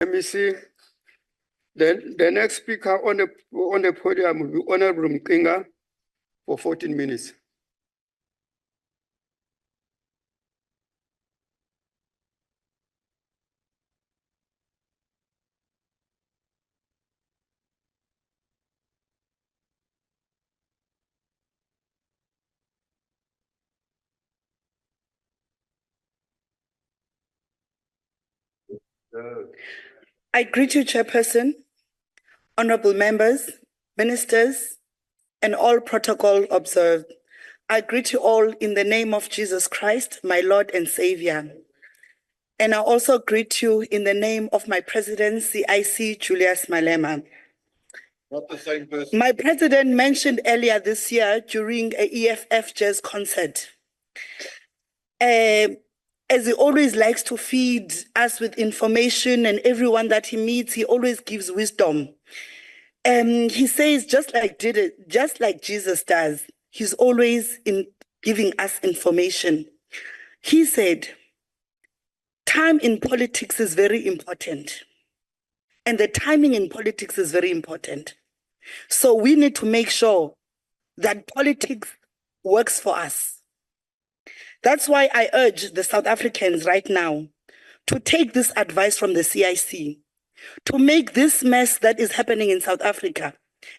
Let me see. The next speaker on the podium will be Honorable Mkinga for 14 minutes. I greet you, Chairperson, honorable members, ministers, and all protocol observed. I greet you all in the name of Jesus Christ, my Lord and Savior. And I also greet you in the name of my president, CIC Julius Malema. Not the same person. My president mentioned earlier this year during a EFF jazz concert, as he always likes to feed us with information, and everyone that he meets, he always gives wisdom. He says, just like Jesus does, he's always in giving us information. He said, time in politics is very important. And the timing in politics is very important. So we need to make sure that politics works for us. That's why I urge the South Africans right now to take this advice from the CIC, to make this mess that is happening in South Africa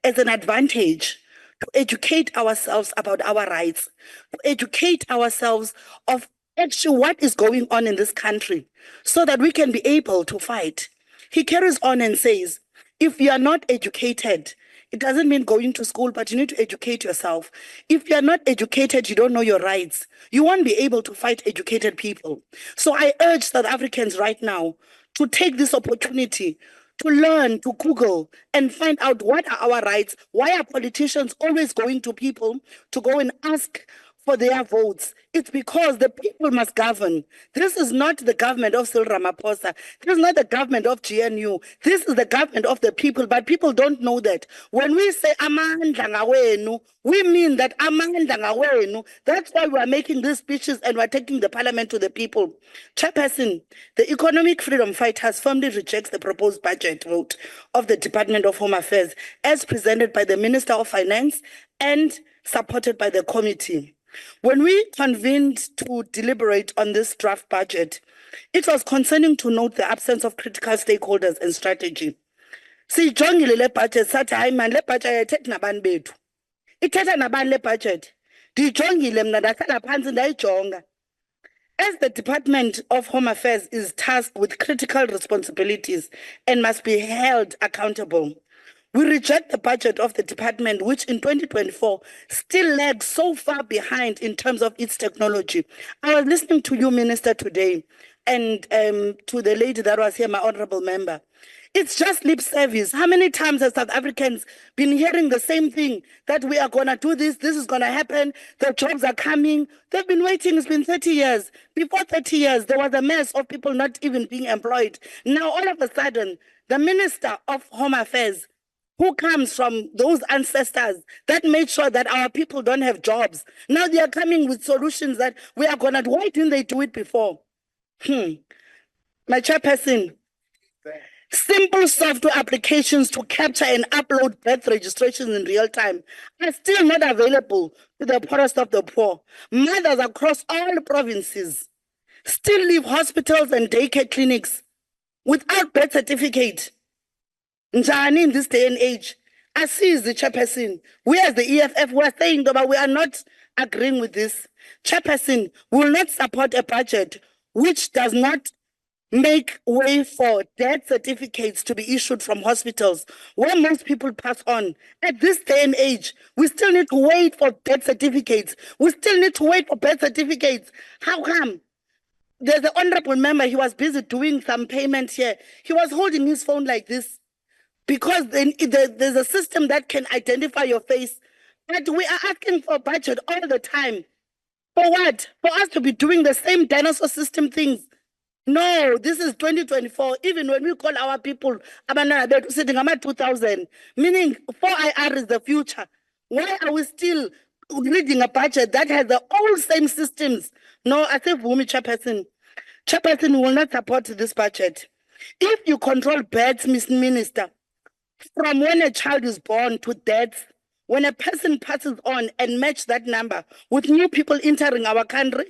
as an advantage, to educate ourselves about our rights, to educate ourselves of actually what is going on in this country so that we can be able to fight. He carries on and says, if you are not educated, it doesn't mean going to school, but you need to educate yourself. If you're not educated, you don't know your rights. You won't be able to fight educated people. So I urge South Africans right now to take this opportunity to learn, to Google, and find out what are our rights. Why are politicians always going to people to go and ask for their votes? It's because the people must govern. This is not the government of Cyril Ramaphosa. This is not the government of GNU. This is the government of the people, but people don't know that. When we say amandla ngawenu, we mean that amandla ngawenu. That's why we are making these speeches and we're taking the parliament to the people. Chairperson, the Economic Freedom Fighters firmly rejects the proposed budget vote of the Department of Home Affairs as presented by the Minister of Finance and supported by the committee. When we convened to deliberate on this draft budget, it was concerning to note the absence of critical stakeholders and strategy. Siyijongile le budget sathi hayi man le budget ayithetha nabantu bethu. Ithetha nabani le budget? Ndiyijongile mna ndahlala phansi ndayijonga. As the Department of Home Affairs is tasked with critical responsibilities and must be held accountable, we reject the budget of the department, which in 2024 still lags so far behind in terms of its technology. I was listening to you, Minister, today, and to the lady that was here, my honorable member. It's just lip service. How many times have South Africans been hearing the same thing, that we are going to do this, this is going to happen, the jobs are coming? They've been waiting, it's been 30 years. Before 30 years, there was a mess of people not even being employed. Now, all of a sudden, the Minister of Home Affairs, who comes from those ancestors that made sure that our people don't have jobs, now they are coming with solutions that we are going to do. Why didn't they do it before? My chairperson, simple software applications to capture and upload birth registrations in real time are still not available to the poorest of the poor. Mothers across all provinces still leave hospitals and daycare clinics without birth certificate. Njani in this day and age, as the chairperson, we as the EFF, we are saying that we are not agreeing with this. Chairperson, we will not support a budget which does not make way for death certificates to be issued from hospitals where most people pass on. At this day and age, we still need to wait for death certificates. We still need to wait for birth certificates. How come? There's an honorable member, he was busy doing some payment here. He was holding his phone like this, because then there's a system that can identify your face. But we are asking for a budget all the time. For what? For us to be doing the same dinosaur system things. No, this is 2024. Even when we call our people, sitting at 2000, meaning 4IR is the future. Why are we still reading a budget that has the all same systems? No, I say, Vumi Chairperson, will not support this budget. If you control births, Miss Minister, from when a child is born to death, when a person passes on and match that number with new people entering our country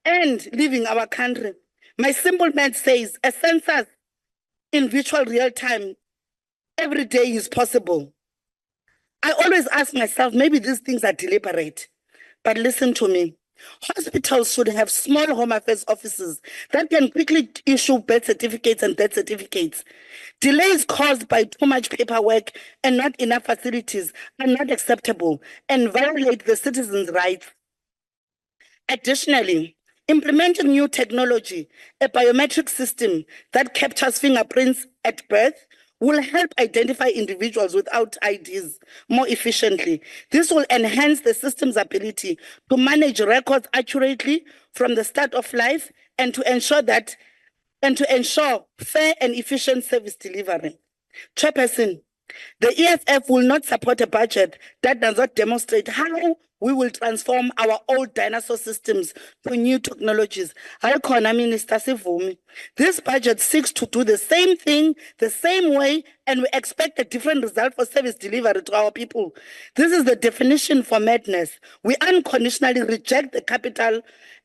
and leaving our country, my simple math says a census in virtual real time every day is possible. I always ask myself, maybe these things are deliberate, but listen to me. Hospitals should have small home affairs offices that can quickly issue birth certificates and death certificates. Delays caused by too much paperwork and not enough facilities are not acceptable and violate the citizens' rights. Additionally, implementing new technology, a biometric system that captures fingerprints at birth, will help identify individuals without IDs more efficiently. This will enhance the system's ability to manage records accurately from the start of life and to ensure fair and efficient service delivery. Chairperson, the EFF will not support a budget that does not demonstrate how we will transform our old dinosaur systems to new technologies. Hayikhona Minister Sivumi. This budget seeks to do the same thing, the same way, and we expect a different result for service delivery to our people. This is the definition for madness. We unconditionally reject the capital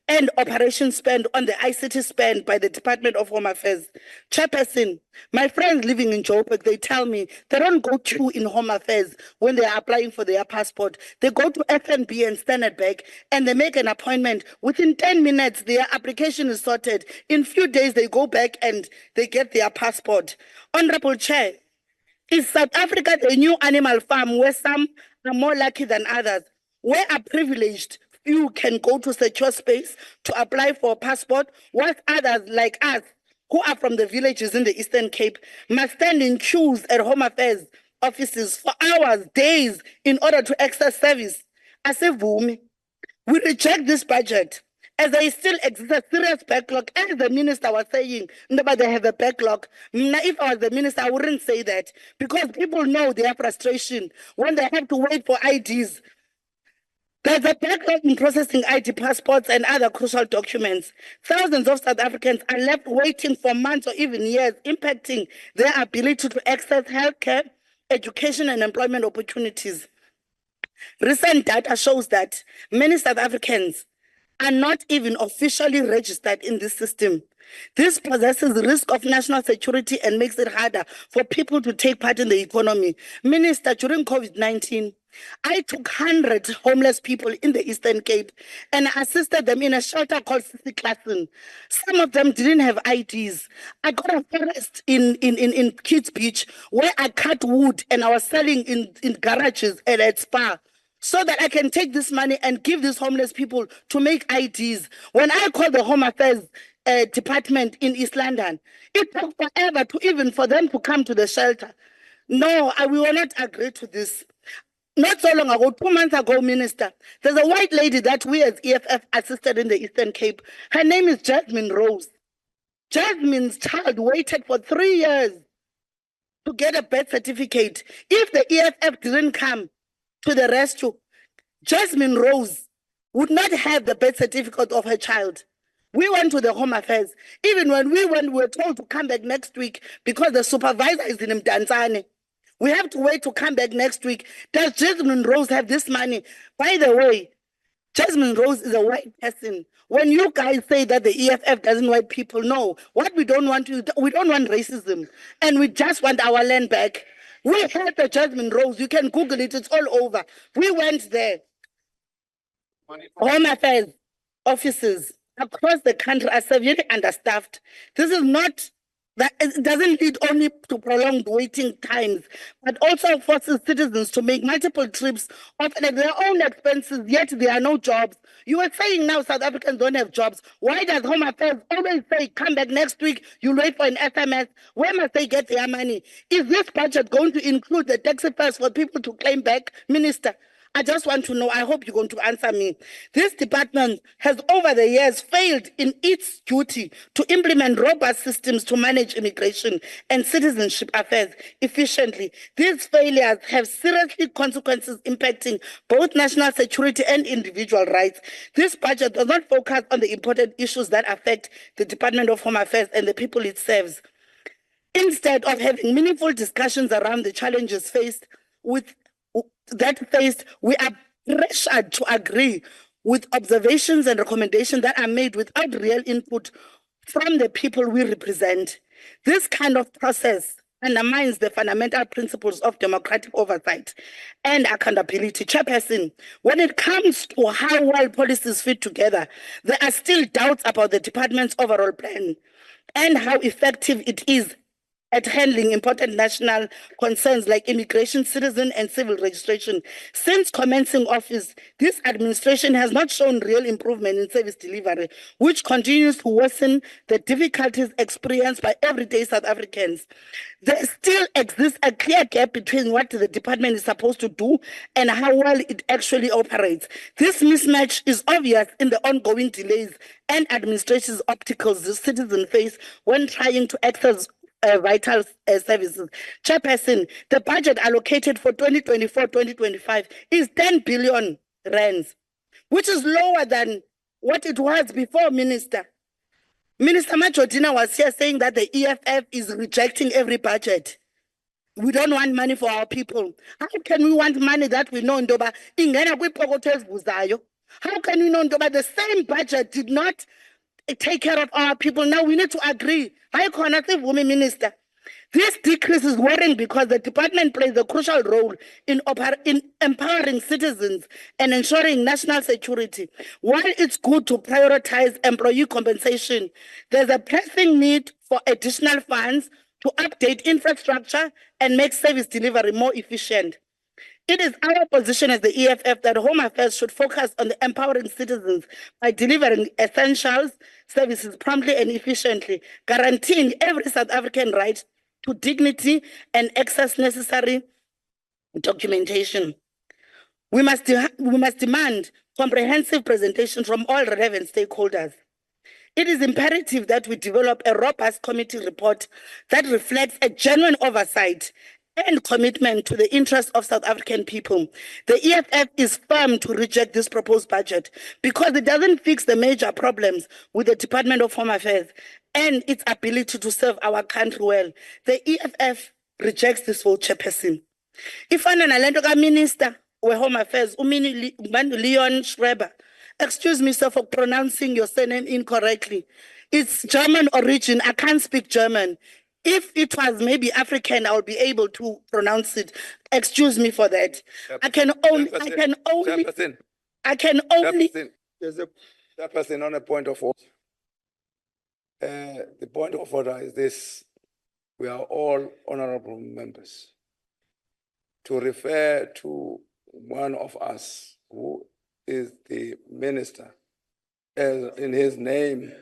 and operation spend on the ICT spend by the Department of Home Affairs. Chairperson, my friends living in Joburg, they tell me they don't go queue in Home Affairs when they are applying for their passport. They go to FNB and Standard Bank and they make an appointment. Within 10 minutes, their application is sorted. In few days, they go back and they get their passport. Honorable Chair, is South Africa the new animal farm where some are more lucky than others? Where are privileged few can go to secure space to apply for a passport, whilst others like us, who are from the villages in the Eastern Cape, must stand in queues at Home Affairs offices for hours, days, in order to access service? Asivumi, we reject this budget as there still exists a serious backlog. As the minister was saying, nobody have a backlog. If I was the minister, I wouldn't say that, because people know their frustration when they have to wait for IDs. There's a backlog in processing ID passports and other crucial documents. Thousands of South Africans are left waiting for months or even years, impacting their ability to access healthcare, education, and employment opportunities. Recent data shows that many South Africans are not even officially registered in this system. This possesses the risk of national security and makes it harder for people to take part in the economy. Minister, during COVID-19, I took 100 homeless people in the Eastern Cape and assisted them in a shelter called Sisi Klassen. Some of them didn't have IDs. I got a forest in Kids Beach where I cut wood and I was selling in garages and at Spa, so that I can take this money and give these homeless people to make IDs. When I called the Home Affairs department in East London, it took forever even for them to come to the shelter. No, we will not agree to this. Not so long ago, 2 months ago, Minister, there's a white lady that we as EFF assisted in the Eastern Cape. Her name is Jasmine Rose. Jasmine's child waited for 3 years to get a birth certificate. If the EFF didn't come to the rescue, Jasmine Rose would not have the birth certificate of her child. We went to the Home Affairs. Even when we went, we were told to come back next week because the supervisor is in Mdantsane. We have to wait to come back next week. Does Jasmine Rose have this money? By the way, Jasmine Rose is a white person. When you guys say that the EFF doesn't want people, no. What we don't want racism, and we just want our land back. We had the Jasmine Rose. You can Google it. It's all over. We went there. Home Affairs offices across the country are severely understaffed. This is not that it doesn't lead only to prolonged waiting times, but also forces citizens to make multiple trips, often at their own expenses, yet there are no jobs. You were saying now South Africans don't have jobs. Why does Home Affairs always say, come back next week, you'll wait for an SMS? Where must they get their money? Is this budget going to include the taxi fares for people to claim back? Minister, I just want to know, I hope you're going to answer me. This department has over the years failed in its duty to implement robust systems to manage immigration and citizenship affairs efficiently. These failures have serious consequences impacting both national security and individual rights. This budget does not focus on the important issues that affect the Department of Home Affairs and the people it serves. Instead of having meaningful discussions around the challenges faced, we are pressured to agree with observations and recommendations that are made without real input from the people we represent. This kind of process undermines the fundamental principles of democratic oversight and accountability. Chairperson, when it comes to how well policies fit together, there are still doubts about the department's overall plan and how effective it is at handling important national concerns like immigration, citizen, and civil registration. Since commencing office, this administration has not shown real improvement in service delivery, which continues to worsen the difficulties experienced by everyday South Africans. There still exists a clear gap between what the department is supposed to do and how well it actually operates. This mismatch is obvious in the ongoing delays and administration's obstacles the citizens face when trying to access vital services. Chairperson, the budget allocated for 2024-2025 is 10 billion rands, which is lower than what it was before, Minister. Minister Majodina was here saying that the EFF is rejecting every budget. We don't want money for our people. How can we want money that we know ndoba ingena kwipokoto ezibuzayo? How can we know ndoba the same budget did not take care of our people? Now we need to agree. Minister. This decrease is worrying because the department plays a crucial role in empowering citizens and ensuring national security. While it's good to prioritize employee compensation, there's a pressing need for additional funds to update infrastructure and make service delivery more efficient. It is our position as the EFF that Home Affairs should focus on the empowering citizens by delivering essentials services promptly and efficiently, guaranteeing every South African right to dignity and access necessary documentation. We must demand comprehensive presentation from all relevant stakeholders. It is imperative that we develop a robust committee report that reflects a genuine oversight and commitment to the interests of South African people. The EFF is firm to reject this proposed budget because it doesn't fix the major problems with the Department of Home Affairs and its ability to serve our country well. The EFF rejects this vote, Chairperson. If an Minister of Home Affairs, Leon Schreiber, excuse me, sir, for pronouncing your surname incorrectly. It's German origin. I can't speak German. If it was maybe African, I would be able to pronounce it. Excuse me for that. There's a Chairperson on a point of order. The point of order is this: we are all honorable members. To refer to one of us who is the minister as in his name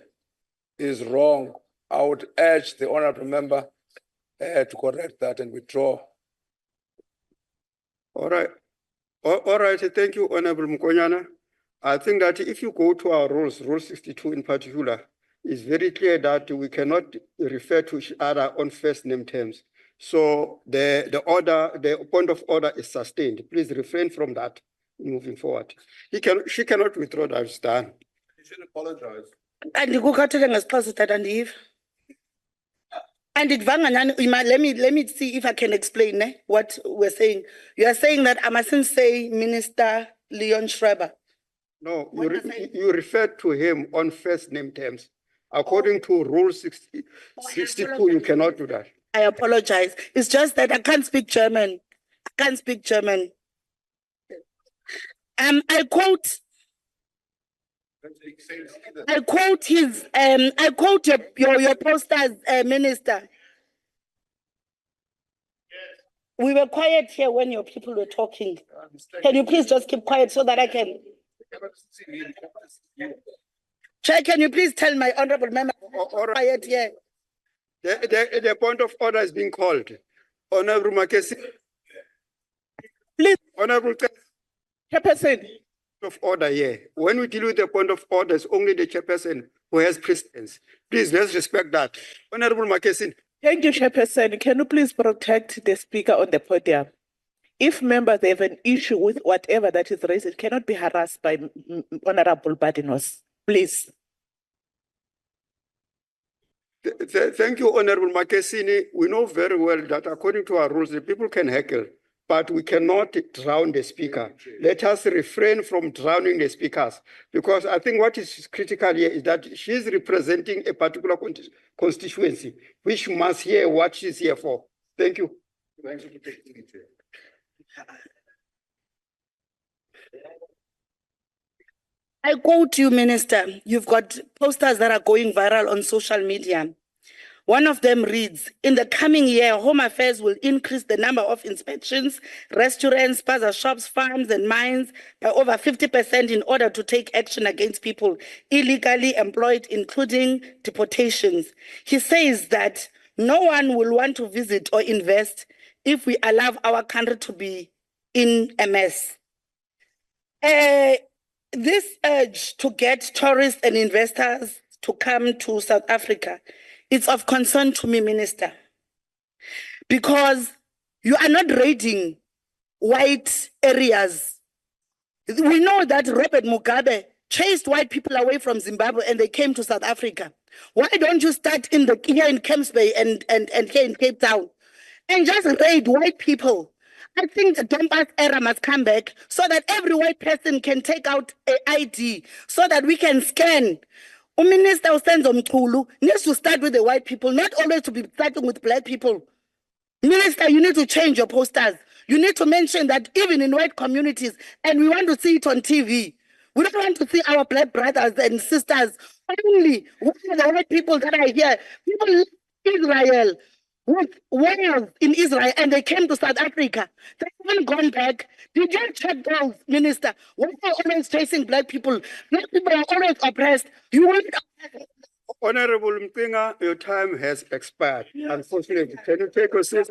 is wrong. I would urge the honorable member to correct that and withdraw. All right. All right. Thank you, Honorable Mkonyana. I think that if you go to our rules, Rule 62 in particular, it's very clear that we cannot refer to each other on first name terms. So the point of order is sustained. Please refrain from that moving forward. She cannot withdraw that. It's done. You should apologize. And let me see if I can explain what we're saying. You are saying that I mustn't say Minister Leon Schreiber. No, you referred to him on first name terms. According to Rule 62, you cannot do that. I apologize. It's just that I can't speak German. I quote your posters, Minister. We were quiet here when your people were talking. Can you please just keep quiet so that I can? Chair, can you please tell my honorable member quiet here? The point of order is being called. Honorable Makesi. Please. Honorable Chairperson. Of order here. When we deal with the point of order, it's only the chairperson who has precedence. Please, let's respect that. Honorable Makesi. Thank you, Chairperson. Can you please protect the speaker on the podium? If members have an issue with whatever that is raised, it cannot be harassed by Honorable Badinos. Please. Thank you, Honorable Makesini. We know very well that according to our rules, the people can heckle, but we cannot drown the speaker. Let us refrain from drowning the speakers, because I think what is critical here is that she's representing a particular constituency, which must hear what she's here for. Thank you. Thank you for taking it. I quote you, Minister. You've got posters that are going viral on social media. One of them reads, in the coming year, Home Affairs will increase the number of inspections, restaurants, spaza shops, farms, and mines by over 50% in order to take action against people illegally employed, including deportations. He says that no one will want to visit or invest if we allow our country to be in a mess. This urge to get tourists and investors to come to South Africa, it's of concern to me, Minister, because you are not raiding white areas. We know that Robert Mugabe chased white people away from Zimbabwe and they came to South Africa. Why don't you start here in Camps Bay and here in Cape Town and just raid white people? I think the Donbass era must come back so that every white person can take out an ID so that we can scan. Minister Usenzo Mchulu needs to start with the white people, not always to be starting with black people. Minister, you need to change your posters. You need to mention that even in white communities, and we want to see it on TV. We don't want to see our black brothers and sisters only. What are the white people that are here? People left Israel with wars in Israel and they came to South Africa. They haven't gone back. Did you check those, Minister? Why are they always chasing black people? Black people are always oppressed. You want Honorable Mpinga, your time has expired. Unfortunately, can you take a seat?